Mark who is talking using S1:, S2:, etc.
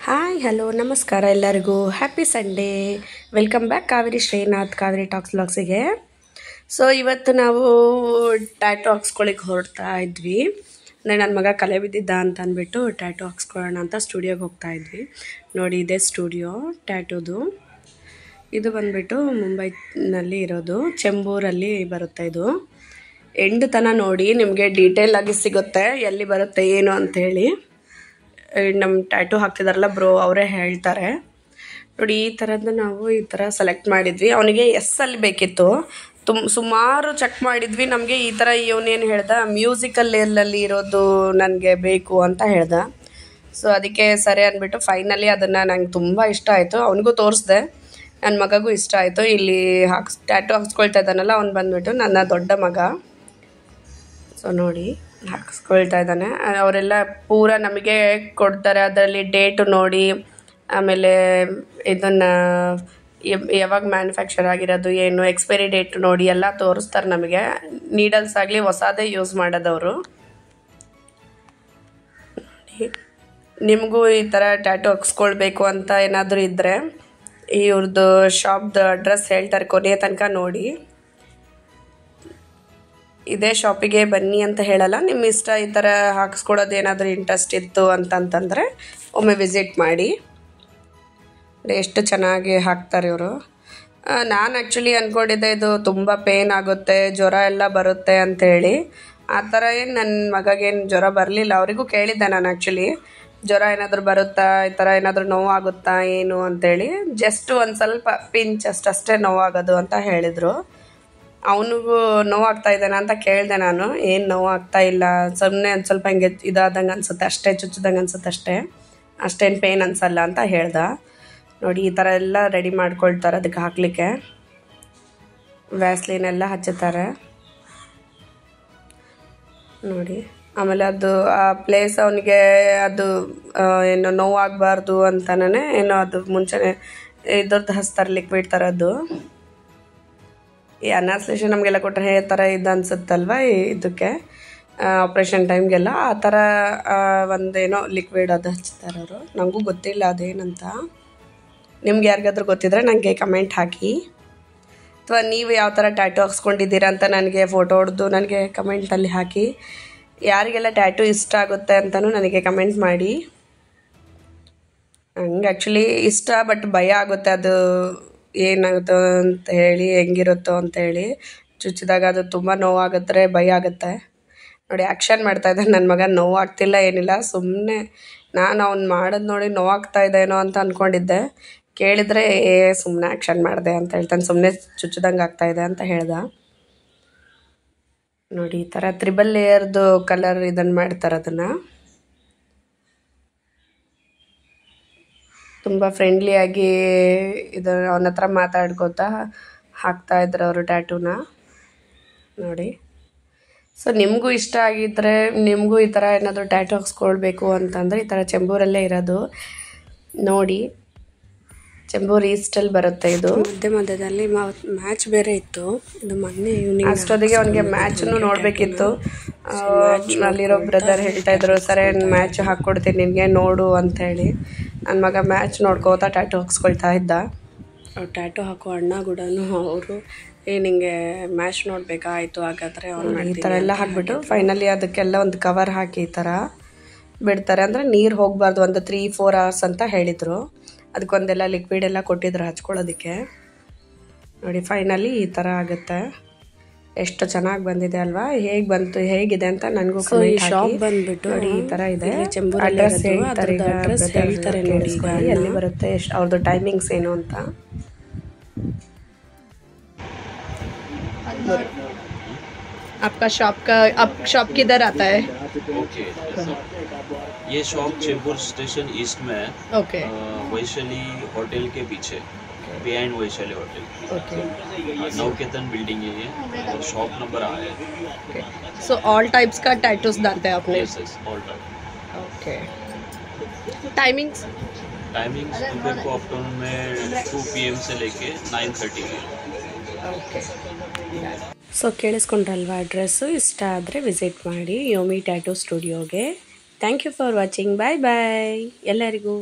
S1: Hi hello ನಮಸ್ಕಾರ ಎಲ್ಲರಿಗೂ happy Sunday. Welcome back Kaveri Srinath Kaveri talks ಬ್ಲಾಗ್ಸಿಗೆ. ಸೊ ಇವತ್ತು ನಾವು ಟ್ಯಾಟು ಹಾಕ್ಸ್ಕೊಳ್ಳಿಕ್ಕೆ ಹೊರಡ್ತಾ ಇದ್ವಿ. ಅಂದರೆ ನನ್ನ ಮಗ ಕಲೆ ಬಿದ್ದಿದ್ದ ಅಂತ ಅಂದ್ಬಿಟ್ಟು ಟ್ಯಾಟು ಹಾಕ್ಸ್ಕೊಳ್ಳೋಣ ಅಂತ ಸ್ಟುಡಿಯೋಗೆ ಹೋಗ್ತಾ ಇದ್ವಿ. ನೋಡಿ ಇದೇ ಸ್ಟುಡಿಯೋ ಟ್ಯಾಟುದು. ಇದು ಬಂದುಬಿಟ್ಟು ಮುಂಬೈನಲ್ಲಿ ಇರೋದು, ಚೆಂಬೂರಲ್ಲಿ ಬರುತ್ತೆ. ಇದು ಎಂಡ್ ತನಕ ನೋಡಿ, ನಿಮಗೆ ಡೀಟೇಲ್ ಆಗಿ ಸಿಗುತ್ತೆ ಎಲ್ಲಿ ಬರುತ್ತೆ ಏನು ಅಂಥೇಳಿ. ನಮ್ಮ ಟ್ಯಾಟು ಹಾಕ್ತಿದಾರಲ್ಲ ಬ್ರೋ, ಅವರೇ ಹೇಳ್ತಾರೆ. ನೋಡಿ ಈ ಥರದ್ದು ನಾವು ಈ ಥರ ಸೆಲೆಕ್ಟ್ ಮಾಡಿದ್ವಿ. ಅವನಿಗೆ ಅಲ್ಲಿ ಬೇಕಿತ್ತು. ಸುಮಾರು ಚೆಕ್ ಮಾಡಿದ್ವಿ. ನಮಗೆ ಈ ಥರ ಇವನೇನು ಹೇಳ್ದ, ಮ್ಯೂಸಿಕಲ್ ಲೇಯರಲ್ಲಿ ಇರೋದು ನನಗೆ ಬೇಕು ಅಂತ ಹೇಳ್ದ. ಸೊ ಅದಕ್ಕೆ ಸರಿ ಅಂದ್ಬಿಟ್ಟು ಫೈನಲಿ ಅದನ್ನು ನಂಗೆ ತುಂಬ ಇಷ್ಟ ಆಯಿತು. ಅವನಿಗೂ ತೋರಿಸ್ದೆ, ನನ್ನ ಮಗಗೂ ಇಷ್ಟ ಆಯಿತು. ಇಲ್ಲಿ ಟ್ಯಾಟು ಹಾಕ್ಸ್ಕೊಳ್ತಾ ಇದ್ದಾನಲ್ಲ, ಅವ್ನು ಬಂದುಬಿಟ್ಟು ನನ್ನ ದೊಡ್ಡ ಮಗ. ಸೊ ನೋಡಿ ಹಾಕಿಸ್ಕೊಳ್ತಾ ಇದ್ದಾನೆ. ಅವರೆಲ್ಲ ಪೂರ ನಮಗೆ ಕೊಡ್ತಾರೆ, ಅದರಲ್ಲಿ ಡೇಟು ನೋಡಿ, ಆಮೇಲೆ ಇದನ್ನು ಯಾವಾಗ ಮ್ಯಾನುಫ್ಯಾಕ್ಚರ್ ಆಗಿರೋದು ಏನು, ಎಕ್ಸ್ಪೈರಿ ಡೇಟ್ ನೋಡಿ ಎಲ್ಲ ತೋರಿಸ್ತಾರೆ ನಮಗೆ. ನೀಡಲ್ಸ್ ಆಗಲಿ ಹೊಸದೇ ಯೂಸ್ ಮಾಡೋದವರು. ನಿಮಗೂ ಈ ಥರ ಟ್ಯಾಟು ಹಾಕ್ಸ್ಕೊಳ್ಬೇಕು ಅಂತ ಏನಾದರೂ ಇದ್ದರೆ ಇವ್ರದ್ದು ಶಾಪ್ದು ಅಡ್ರೆಸ್ ಹೇಳ್ತಾರೆ, ಕೊನೆಯ ತನಕ ನೋಡಿ. ಇದೇ ಶಾಪಿಗೆ ಬನ್ನಿ ಅಂತ ಹೇಳಲ್ಲ, ನಿಮ್ಮ ಇಷ್ಟ. ಈ ಥರ ಹಾಕ್ಸ್ಕೊಡೋದು ಏನಾದರೂ ಇಂಟ್ರೆಸ್ಟ್ ಇತ್ತು ಅಂತಂತಂದರೆ ಒಮ್ಮೆ ವಿಸಿಟ್ ಮಾಡಿ. ಎಷ್ಟು ಚೆನ್ನಾಗಿ ಹಾಕ್ತಾರೆ ಇವರು. ನಾನು ಆ್ಯಕ್ಚುಲಿ ಅಂದ್ಕೊಂಡಿದ್ದೆ ಇದು ತುಂಬ ಪೇನ್ ಆಗುತ್ತೆ, ಜ್ವರ ಎಲ್ಲ ಬರುತ್ತೆ ಅಂಥೇಳಿ. ಆ ಥರ ಏನು ನನ್ನ ಮಗಗೇನು ಜ್ವರ ಬರಲಿಲ್ಲ. ಅವರಿಗೂ ಕೇಳಿದ್ದೆ ನಾನು ಆ್ಯಕ್ಚುಲಿ, ಜ್ವರ ಏನಾದರೂ ಬರುತ್ತಾ, ಈ ಥರ ಏನಾದರೂ ನೋವಾಗುತ್ತಾ ಏನು ಅಂಥೇಳಿ. ಜಸ್ಟ್ ಒಂದು ಸ್ವಲ್ಪ ಪಿಂಚ್ ಅಷ್ಟೇ ನೋವಾಗೋದು ಅಂತ ಹೇಳಿದರು. ಅವನಿಗೂ ನೋವಾಗ್ತಾ ಇದ್ದಾನೆ ಅಂತ ಕೇಳಿದೆ ನಾನು. ಏನು ನೋವಾಗ್ತಾ ಇಲ್ಲ, ಸುಮ್ಮನೆ ಒಂದು ಸ್ವಲ್ಪ ಹಿಂಗೆ ಇದಾದಂಗೆ ಅನಿಸುತ್ತೆ ಅಷ್ಟೇ, ಚುಚ್ಚಿದಂಗೆ ಅನಿಸುತ್ತೆ ಅಷ್ಟೇನು ಪೇನ್ ಅನಿಸಲ್ಲ ಅಂತ ಹೇಳ್ದ. ನೋಡಿ ಈ ಥರ ಎಲ್ಲ ರೆಡಿ ಮಾಡ್ಕೊಳ್ತಾರೆ ಅದಕ್ಕೆ ಹಾಕಲಿಕ್ಕೆ. ವ್ಯಾಸ್ಲಿನ್ ಎಲ್ಲ ಹಚ್ಚುತ್ತಾರೆ ನೋಡಿ. ಆಮೇಲೆ ಅದು ಆ ಪ್ಲೇಸ್ ಅವನಿಗೆ ಅದು ಏನು ನೋವಾಗಬಾರ್ದು ಅಂತನೇ ಏನೋ ಅದು ಮುಂಚೆನೇ ಇದ್ರದ್ದು ಹಚ್ತಾರೆ, ಲಿಕ್ವಿಡ್ ಥರದ್ದು. ಈ ಅನಾಸ್ಲೇಷನ್ ನಮಗೆಲ್ಲ ಕೊಟ್ಟರೆ ಥರ ಇದು ಅನಿಸುತ್ತಲ್ವ ಇದಕ್ಕೆ, ಆಪ್ರೇಷನ್ ಟೈಮ್ಗೆಲ್ಲ ಆ ಥರ ಒಂದೇನೋ ಲಿಕ್ವಿಡ್ ಅದು ಹಚ್ತಾರೆ ಅವರು. ನನಗೂ ಗೊತ್ತಿಲ್ಲ ಅದೇನಂತ. ನಿಮ್ಗೆ ಯಾರಿಗಾದ್ರೂ ಗೊತ್ತಿದ್ರೆ ನನಗೆ ಕಮೆಂಟ್ ಹಾಕಿ, ಅಥವಾ ನೀವು ಯಾವ ಥರ ಟ್ಯಾಟು ಹಾಕ್ಸ್ಕೊಂಡಿದ್ದೀರಾ ಅಂತ ನನಗೆ ಫೋಟೋ ಹೊಡೆದು ನನಗೆ ಕಮೆಂಟಲ್ಲಿ ಹಾಕಿ. ಯಾರಿಗೆಲ್ಲ ಟ್ಯಾಟು ಇಷ್ಟ ಆಗುತ್ತೆ ಅಂತಲೂ ನನಗೆ ಕಮೆಂಟ್ ಮಾಡಿ. ಹಂಗೆ ಆ್ಯಕ್ಚುಲಿ ಇಷ್ಟ, ಬಟ್ ಭಯ ಆಗುತ್ತೆ ಅದು ಏನಾಗುತ್ತೋ ಅಂತ ಹೇಳಿ, ಹೆಂಗಿರುತ್ತೋ ಅಂತೇಳಿ. ಚುಚ್ಚಿದಾಗ ಅದು ತುಂಬ ನೋವಾಗುತ್ತೆ, ಭಯ ಆಗುತ್ತೆ. ನೋಡಿ ಆ್ಯಕ್ಷನ್ ಮಾಡ್ತಾಯಿದ್ದಾನೆ ನನ್ನ ಮಗ. ನೋವಾಗ್ತಿಲ್ಲ ಏನಿಲ್ಲ, ಸುಮ್ಮನೆ ನಾನು ಅವ್ನು ಮಾಡೋದು ನೋಡಿ ನೋವಾಗ್ತಾ ಇದ್ದೇನೋ ಅಂತ ಅಂದ್ಕೊಂಡಿದ್ದೆ. ಕೇಳಿದರೆ ಸುಮ್ಮನೆ ಆ್ಯಕ್ಷನ್ ಮಾಡಿದೆ ಅಂತ ಹೇಳ್ತಾನೆ, ಸುಮ್ಮನೆ ಚುಚ್ಚಿದಂಗೆ ಆಗ್ತಾಯಿದೆ ಅಂತ ಹೇಳ್ದ. ನೋಡಿ ಈ ಥರ 3 ಲೇಯರ್ದು ಕಲರ್ ಇದನ್ನು ಮಾಡ್ತಾರೆ. ಅದನ್ನು ತುಂಬ ಫ್ರೆಂಡ್ಲಿಯಾಗಿ ಇದು ಅವನ ಹತ್ರ ಮಾತಾಡ್ಕೋತಾ ಹಾಕ್ತಾಯಿದ್ರು ಅವರು ಟ್ಯಾಟೂನ ನೋಡಿ. ಸೊ ನಿಮಗೂ ಇಷ್ಟ ಆಗಿದ್ದರೆ, ನಿಮಗೂ ಈ ಥರ ಏನಾದರೂ ಟ್ಯಾಟೂ ಹಾಕ್ಸ್ಕೊಳ್ಬೇಕು ಅಂತಂದರೆ ಈ ಥರ ಚೆಂಬೂರಲ್ಲೇ ಇರೋದು ನೋಡಿ. ಚೆಂಬೂರು ಈಸ್ಟಲ್ಲಿ ಬರುತ್ತೆ ಇದು. ಮಧ್ಯದಲ್ಲಿ ಮ್ಯಾಚ್ ಬೇರೆ ಇತ್ತು. ಇದು ಮೊನ್ನೆ ಈವ್ನಿಂಗ್ ಅಷ್ಟೊತ್ತಿಗೆ ಅವನಿಗೆ ಮ್ಯಾಚನ್ನು ನೋಡಬೇಕಿತ್ತು. ಅಲ್ಲಿರೋ ಬ್ರದರ್ ಹೇಳ್ತಾಯಿದ್ರು, ಸರಿ ಮ್ಯಾಚ್ ಹಾಕ್ಕೊಡ್ತೀನಿ ನಿನಗೆ ನೋಡು ಅಂಥೇಳಿ. ನನ್ನ ಮಗ ಮ್ಯಾಚ್ ನೋಡ್ಕೋತಾ ಟ್ಯಾಟು ಹಾಕ್ಸ್ಕೊಳ್ತಾ ಇದ್ದ. ಟ್ಯಾಟು ಹಾಕೋ ಅಣ್ಣ ಕೂಡ ಅವರು ನಿಂಗೆ ಮ್ಯಾಚ್ ನೋಡಬೇಕಾ, ಆಯಿತು ಹಾಗಾದರೆ ಅವ್ನು ಈ ಥರ ಎಲ್ಲ ಹಾಕ್ಬಿಟ್ಟು ಫೈನಲಿ ಅದಕ್ಕೆಲ್ಲ ಒಂದು ಕವರ್ ಹಾಕಿ ಈ ಥರ ಬಿಡ್ತಾರೆ. ಅಂದರೆ ನೀರು ಹೋಗಬಾರ್ದು, ಒಂದು 3-4 hours ಅಂತ ಹೇಳಿದರು. ಅದಕ್ಕೊಂದೆಲ್ಲ ಲಿಕ್ವಿಡ್ ಎಲ್ಲ ಕೊಟ್ಟಿದ್ರು ಹಚ್ಕೊಳ್ಳೋದಕ್ಕೆ. ನೋಡಿ ಫೈನಲಿ ಈ ಥರ ಆಗುತ್ತೆ. ಎಷ್ಟು ಚೆನ್ನಾಗಿ ಬಂದಿದೆ ಅಲ್ವಾ? ಹೇಗೆ ಬಂತು, ಹೇಗಿದೆ ಅಂತ ನನಗೂ ಶಾಪ್ ಬಂದ್ಬಿಟ್ಟು ನೋಡಿ ಈ ಥರ ಇದೆ. ಅಡ್ರೆಸ್ ಹೇಳ್ತಾರೆ ನೋಡಿ, ಎಲ್ಲಿ ಬರುತ್ತೆ, ಅವ್ರದ್ದು ಟೈಮಿಂಗ್ಸ್ ಏನು ಅಂತ. आपका शॉप किधर आता है?
S2: ओके, ये शॉप चेंबूर स्टेशन ईस्ट में है.
S1: ओके.
S2: वैशाली होटल के पीछे, behind Vaishali hotel.
S1: Okay.
S2: Navketan building है ये, और शॉप नंबर आ है.
S1: ओके. सो ऑल टाइप्स का टैटूज डालते हैं आपने?
S2: Yes all type.
S1: Okay. Timings
S2: सुबह को आफ्टरनून में 2 PM से लेके 9:30 के.
S1: ಓಕೆ. ಸೊ ಕೇಳಿಸ್ಕೊಂಡ್ರಲ್ವಾ ಅಡ್ರೆಸ್ಸು? ಇಷ್ಟ ಆದರೆ ವಿಸಿಟ್ ಮಾಡಿ ಯೋಮಿ ಟ್ಯಾಟೂ ಸ್ಟುಡಿಯೋಗೆ. Thank you for watching. Bye bye ಎಲ್ಲರಿಗೂ.